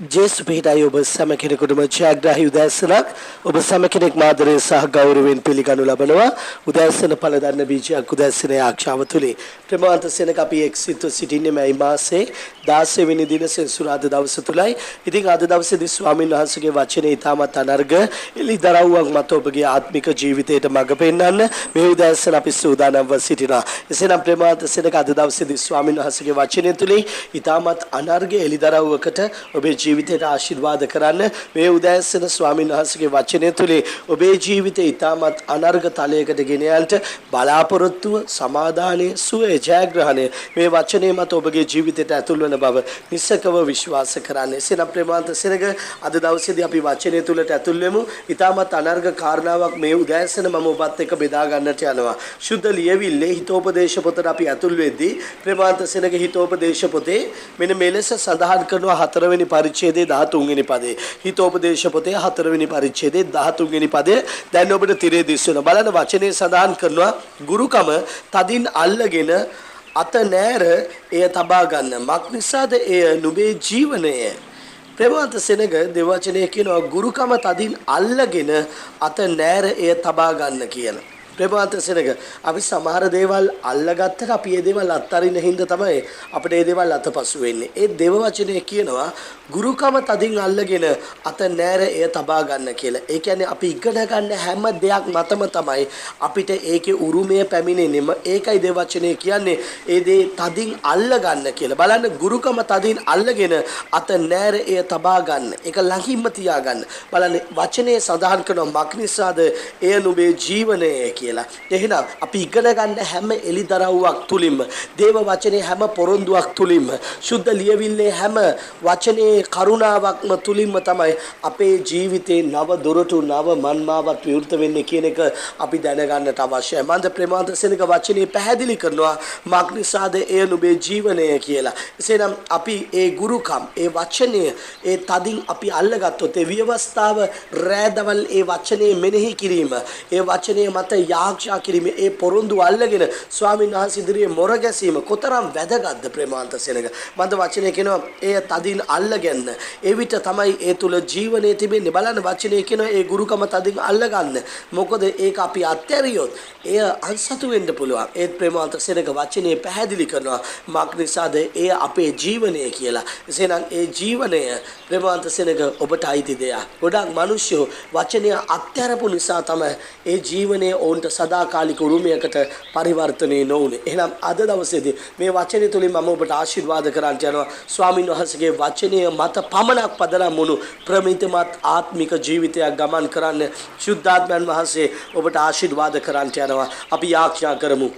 ජේසු පිටයි ඔබ සෑම කෙනෙකුටම ජයග්‍රාහී උදෑසනක් ඔබ සෑම කෙනෙක් මාදරේ සහ ගෞරවයෙන් පිළිගනු ලබනවා උදෑසන පළදන්න බීජයක් උදෑසනේ ආක්ෂාව තුලින් ප්‍රමාන්ත සෙනක අපි එක්සිත සිටින්නේ මේ මාසේ 16 වෙනි දින සෙන්සුරාදා දවස තුලයි. ඉතින් අද දවසේදී ස්වාමීන් වහන්සේගේ වචනේ ඊටමත් අනර්ග එලිදරව්වක් මත ඔබගේ ආත්මික ජීවිතයට මඟ පෙන්වන්න මේ උදෑසන අපි සූදානම්ව සිටිනවා. එසේනම් ප්‍රමාන්ත සෙනක අද දවසේදී ස්වාමීන් වහන්සේගේ වචනේ තුලින් ඊටමත් අනර්ග එලිදරව්වකට ඔබේ ජීවිතයට ආශිර්වාද කරන්න මේ උදෑසන ස්වාමීන් වහන්සේගේ වචනය තුලින් ඔබේ ජීවිතය ඊටමත් අනර්ග තලයකට ගෙන යන්නට බලාපොරොත්තුව සමාදානයේ සුවය ජයග්‍රහණය මේ වචනේ මත ඔබගේ ජීවිතයට ඇතුල් වන බව නිසකව විශ්වාස කරන්න. එසේනම් ප්‍රේමාන්ත සෙනග අද දවසේදී අපි වචනය තුලට ඇතුල් වෙමු. ඊටමත් අනර්ග කාරණාවක් මේ උදෑසන මම ඔබත් එක්ක බෙදා ගන්නට යනවා. ශුද්ධ ලියවිල්ලේ හිතෝපදේශ පොතට අපි ඇතුල් වෙද්දී ප්‍රේමාන්ත සෙනග හිතෝපදේශ පොතේ මෙන්න මේ ලෙස සඳහන් කරනවා 4 වෙනි පරිච්ඡේදයේ 13 වෙනි පදේ. හිතෝපදේශ පොතේ 4 වෙනි පරිච්ඡේදයේ 13 වෙනි පදේ දැන් ඔබට තිරේ දිස් වෙනවා. බලන්න වචනේ සඳහන් කරනවා ගුරුකම තදින් අල්ලගෙන අත නෑර එය තබා ගන්න. මක් නිසාද එය නුඹේ ජීවනය. ප්‍රේමවන්ත සෙනග දෙවචනයේ කියනවා ගුරුකම තදින් අල්ලගෙන අත නෑර එය තබා ගන්න කියලා. ප්‍රේමවන්ත සෙනග අපි සමහර දේවල් අල්ලගත්තට අපි ඒ දේවල් අත්හරින්න හින්දා තමයි අපිට ඒ දේවල් අතපසු වෙන්නේ. ඒ දෙව වචනේ කියනවා ගුරුකම තදින් අල්ලගෙන අත නෑර එය තබා ගන්න කියලා. ඒ කියන්නේ අපි ඉගෙන ගන්න හැම දෙයක් මතම තමයි අපිට ඒකේ උරුමය පැමිණෙන්නේම. ඒකයි දෙව වචනේ කියන්නේ ඒ දේ තදින් අල්ල ගන්න කියලා. බලන්න ගුරුකම තදින් අල්ලගෙන අත නෑර එය තබා ගන්න. ඒක ළඟින්ම තියා ගන්න. බලන්න වචනේ සඳහන් කරන මක්නිසාද එය නුඹේ ජීවනය කියලා. එහෙනම් අපි ඉගෙන ගන්න හැම එලිදරව්වක් තුලින්ම දේව වචනේ හැම පොරොන්දුවක් තුලින්ම සුද්ධ ලියවිල්ලේ හැම වචනේ කරුණාවක්ම තුලින්ම තමයි අපේ ජීවිතේ නව දොරටු නව මන්මාවත් විවෘත වෙන්නේ කියන එක අපි දැනගන්නට අවශ්‍යයි. මන්ද ප්‍රේමාන්ත සෙනක වචනේ පැහැදිලි කරනවා මක්නිසාද එය නුඹේ ජීවනය කියලා. එසේනම් අපි ඒ ගුරුකම් ඒ වචනය ඒ තදින් අපි අල්ලගත්තොත් ඒ ව්‍යවස්ථාව රැදවල් ඒ වචනේ මෙනෙහි කිරීම ඒ වචනේ මත ආරක්ෂා කිරීමේ ඒ පොරොන්දු අල්ලගෙන ස්වාමීන් වහන්සේ ඉදිරියේ මොර ගැසීම කොතරම් වැදගත්ද ප්‍රේමාන්ත සෙනග. මන්ද වචනේ කියනවා එය තදින් අල්ලගන්න. ඒ විට තමයි ඒ තුල ජීවනයේ තිබෙන්නේ. බලන්න වචනේ කියනවා ඒ ගුරුකම තදින් අල්ලගන්න. මොකද ඒක අපි අත්හැරියොත් එය අන්සතු වෙන්න පුළුවන්. ඒත් ප්‍රේමාන්ත සෙනග වචනේ පැහැදිලි කරනවා මක් නිසාද එය අපේ ජීවනය කියලා. එසේනම් ඒ ජීවනය ප්‍රේමාන්ත සෙනග ඔබට අයිති දෙයක්. ගොඩක් මිනිස්සු වචනය අත්හැරපු නිසා තමයි ඒ ජීවනයේ ඔවුන්ට සදාකාලික උරුමයකට පරිවර්තනය නොවුනේ. එහෙනම් අද දවසේදී මේ වචනේ තුලින් මම ඔබට ආශිර්වාද කරන්න යනවා. ස්වාමීන් වහන්සේගේ වචනය මත පමණක් පදනම් වුණු ප්‍රමිතමත් ආත්මික ජීවිතයක් ගමන් කරන්න ශුද්ධාත්මයන් වහන්සේ ඔබට ආශිර්වාද කරන්න යනවා. අපි යාඥා කරමු.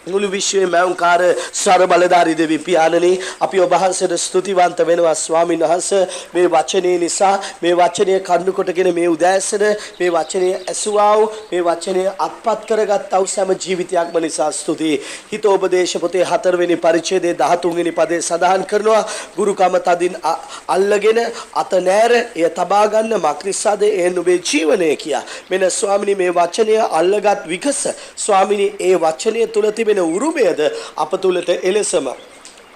මුළු විශ්වයේ මෞංකාර සර්ව බලධාරී දෙවි පියාණනි අපි ඔබ වහන්සේට ස්තුතිවන්ත වෙනවා ස්වාමීන් වහන්සේ මේ වචනේ නිසා මේ වචනය කරුණු කොටගෙන මේ උදෑසන මේ වචනය ඇසුවා වූ මේ වචනය අත්පත් කරගත්තා වූ සෑම ජීවිතයක්ම නිසා ස්තුතියි. හිතෝපදේශ පොතේ 4 වෙනි පරිච්ඡේදයේ 13 වෙනි පදේ සඳහන් කරනවා ගුරුකම තදින් අල්ලගෙන අත නෑර එය තබා ගන්න මක්නිසාද එය නුඹේ ජීවනය කියා. මෙන්න ස්වාමිනී මේ වචනය අල්ලගත් විගස ස්වාමිනී ඒ වචනය තුල උරුමයද අප තුළට එලෙසම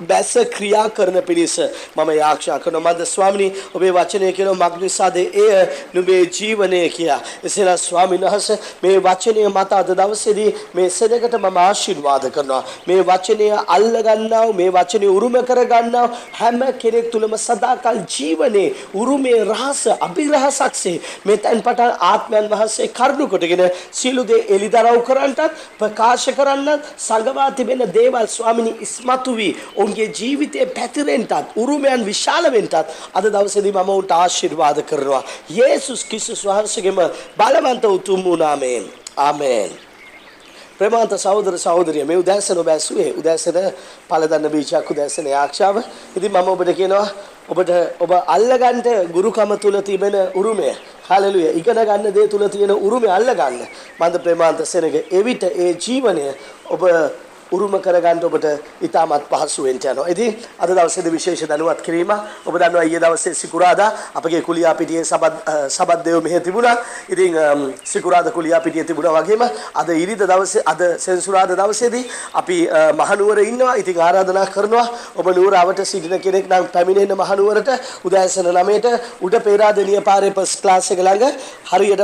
බැස ක්‍රියා කරන පිණිස මම යාඥා කරනවා. මන්ද ස්වාමිනී ඔබේ වචනය කියන මග්නිසාද එය නුඹේ ජීවනය කියා. එසේනම් ස්වාමීන් වහන්සේ මේ වචනය මත අද දවසේදී මේ සෙනගට මම ආශිර්වාද කරනවා. මේ වචනය අල්ල ගන්නා මේ වචනේ උරුම කර ගන්නා හැම කෙනෙක් තුළම සදාකල් ජීවනයේ උරුමේ රහස අභිරහසක්සේ මේ තැන් පටන් ආත්මයන් වහන්සේ කරුණු කොටගෙන සියලු දේ එලිදරව් කරන්නත් ප්‍රකාශ කරන්නත් සංගවා තිබෙන දේවල් ස්වාමිනී ඉස්මතු වී උන්ගේ ජීවිතේ පැතිරෙන්නත් උරුමයන් විශාල වෙන්නත් අද දවසේදී මම උන්ට ආශිර්වාද කරනවා. යේසුස් ක්‍රිස්තුස් වහන්සේගේම බලවන්ත උතුම් නාමයෙන්. ආමේන්. ප්‍රේමවන්ත සහෝදර සහෝදරිය මේ උදෑසන ඔබ ඇසුවේ උදෑසන පළදන්න බීජයක් උදෑසන ආක්ෂාව. ඉතින් මම ඔබට කියනවා ඔබ අල්ලගන්න ගුරුකම තුල තිබෙන උරුමය. හලෙලුයා. ඉගෙන ගන්න දේ තුල තියෙන උරුමය අල්ලගන්න. මන්ද ප්‍රේමවන්ත සෙනග එවිට ඒ ජීවනය ඔබ උරුම කරගන්න ඔබට ඉතාමත් පහසුවෙන් යනවා. ඉතින් අද දවසේදී විශේෂ දැනුවත් කිරීම ඔබ දන්නවා ඊයේ දවසේ සිකුරාදා අපගේ කුලියාපිටියේ සබත් දේව මෙහෙය තිබුණා. ඉතින් සිකුරාදා කුලියාපිටියේ තිබුණා වගේම අද ඉරිදා දවසේ අද සෙන්සුරාදා දවසේදී අපි මහනුවර ඉන්නවා. ඉතින් ආරාධනා කරනවා ඔබ නුවරවට සිටින කෙනෙක් නම් පැමිණෙන්න මහනුවරට උදෑසන 9ට උඩ පේරාදෙණිය පාරේ ෆස්ට් ක්ලාස් එක ළඟ හරියට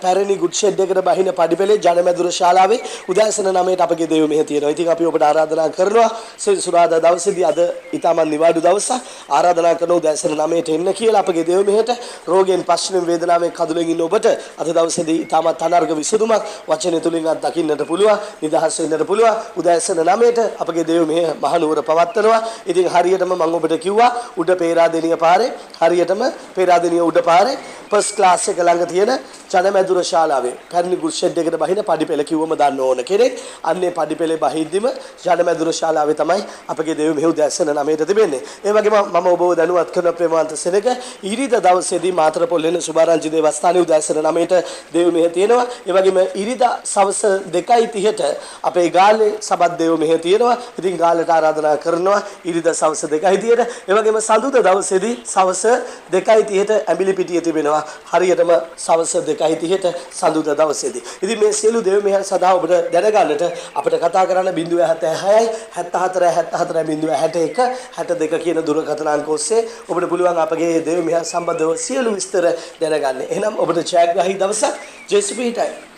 පැරණි ගුඩ් ෂෙඩ් එකට බහින පඩිපෙළේ ජනමැදුර ශාලාවේ උදෑසන 9ට අපගේ දේව මෙහෙය තියෙනවා. ඉතින් අපි ඔබට ආරාධනා කරනවා සෙන්සුරාදා දවසේදී අද ඊටමන් නිවාඩු දවසක් ආරාධනා කරන උදෑසන 9ට එන්න කියලා අපගේ දේව මෙහෙයට රෝගයෙන් පස්වෙනි වේදනාවෙන් කඳුලෙන් ඉන්න ඔබට අද දවසේදී ඊටමත් අනර්ග විසඳුමක් වචනේ තුලින් දකින්නට පුළුවන් නිදහස් වෙන්නට පුළුවන් උදෑසන 9ට අපගේ දේව මෙහෙය මහනුවර පවත්වනවා. ඉතින් හරියටම මම ඔබට කිව්වා උඩ පේරාදෙණිය පාරේ හරියටම පේරාදෙණිය උඩ පාරේ ෆස්ට් ක්ලාස් එක ළඟ තියෙන ජනමැදුර ශාලාවේ පැරණි ගුඩ් ෂෙඩ් එකට බහින පඩිපෙළ කිව්වම දන්න ඕන කෙනෙක් අන්නේ පඩිපෙළේ බහිද්දිම ජනමැදුර ශාලාවේ තමයි අපගේ දේව මෙහෙය උදෑසන 9ට තිබෙන්නේ. ඒ වගේම මම ඔබව දැනුවත් කරන ප්‍රේමාන්ත සෙනග ඉරිදා දවසේදී මාතර පොල්ලෙන සුභාරංචි දේවස්ථානයේ උදෑසන 9ට දේව මෙහෙය තියෙනවා. ඒ වගේම ඉරිදා සවස 2:30ට අපේ ගාල්ලේ සබත් දේව මෙහෙය තියෙනවා. ඉතින් ගාල්ලට ආරාධනා කරනවා ඉරිදා සවස 2:30ට. ඒ වගේම සඳුදා දවසේදී සවස 2:30ට ඇඹිලිපිටියේ තිබෙනවා. හරියටම සවස 2:30ට සඳුදා දවසේදී. ඉතින් මේ සියලු දේව මෙහෙයන් සඳහා ඔබට දැනගන්නට අපිට කතා කරන්න 076යි 74 74 061 62 කියන දුරකථන අංක ඔස්සේ ඔබට පුළුවන් අපගේ දේව මෙහෙයන් සම්බන්ධව සියලු විස්තර දැනගන්න. එහෙනම් ඔබට ජයග්‍රාහී දවසක් ජේසුස් පිහිටයි.